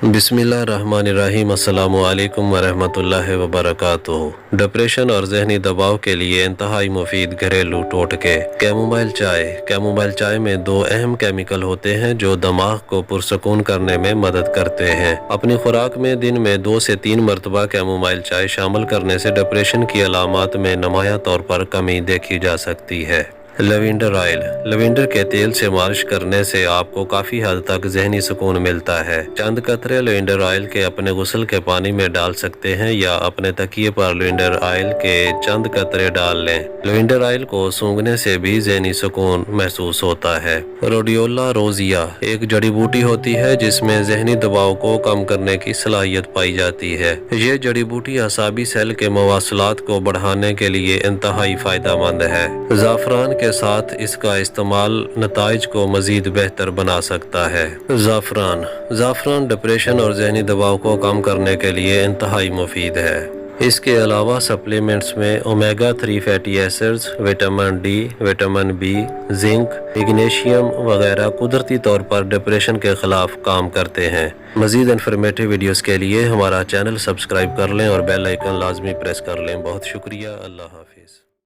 बिस्मिल्लाहिर्रहमानिर्रहीम। अस्सलामु अलैकुम वरहमतुल्लाहि वबरकातुहू। डिप्रेशन और जहनी दबाव के लिए इंतहाई मुफीद घरेलू टोटके। कैमोमाइल चाय में दो अहम केमिकल होते हैं जो दिमाग को पुरसकून करने में मदद करते हैं। अपनी खुराक में दिन में 2 से 3 मरतबा कैमोमाइल चाय शामिल करने से डिप्रेशन की अलामात में नुमायां तौर पर कमी देखी जा सकती है। Lavender oil. लेवेंडर के तेल से मालिश करने से आपको काफ़ी हद तक जहनी सुकून मिलता है। चंद कतरे लेवेंडर ऑयल के अपने गुस्ल के पानी में डाल सकते हैं या अपने तकिए पर लेवेंडर ऑयल के चंद कतरे डाल लें। लेवेंडर ऑयल को सूंघने से भी जहनी सुकून महसूस होता है। रोडियोला रोजिया एक जड़ी बूटी होती है जिसमें जहनी दबाव को कम करने की सलाहियत पाई जाती है। ये जड़ी बूटी असाबी सेल के मवासलात को बढ़ाने के लिए इंतहाई फायदेमंद है। ज़ाफ़रान के साथ इसका इस्तेमाल नताइज को मजीद बेहतर बना सकता है। ज़ाफ़रान डिप्रेशन और जहनी दबाव को कम करने के लिए इंतहाई मुफीद है। इसके अलावा सप्लीमेंट्स में omega 3 fatty acids, vitamin D, vitamin B, zinc, magnesium वगैरह कुदरती तौर पर डिप्रेशन के खिलाफ काम करते हैं। मजीद इन्फॉर्मेटिव वीडियोस के लिए हमारा चैनल सब्सक्राइब कर लें और बेल आइकन लाजमी प्रेस कर लें। बहुत शुक्रिया। अल्लाह हाफिज़।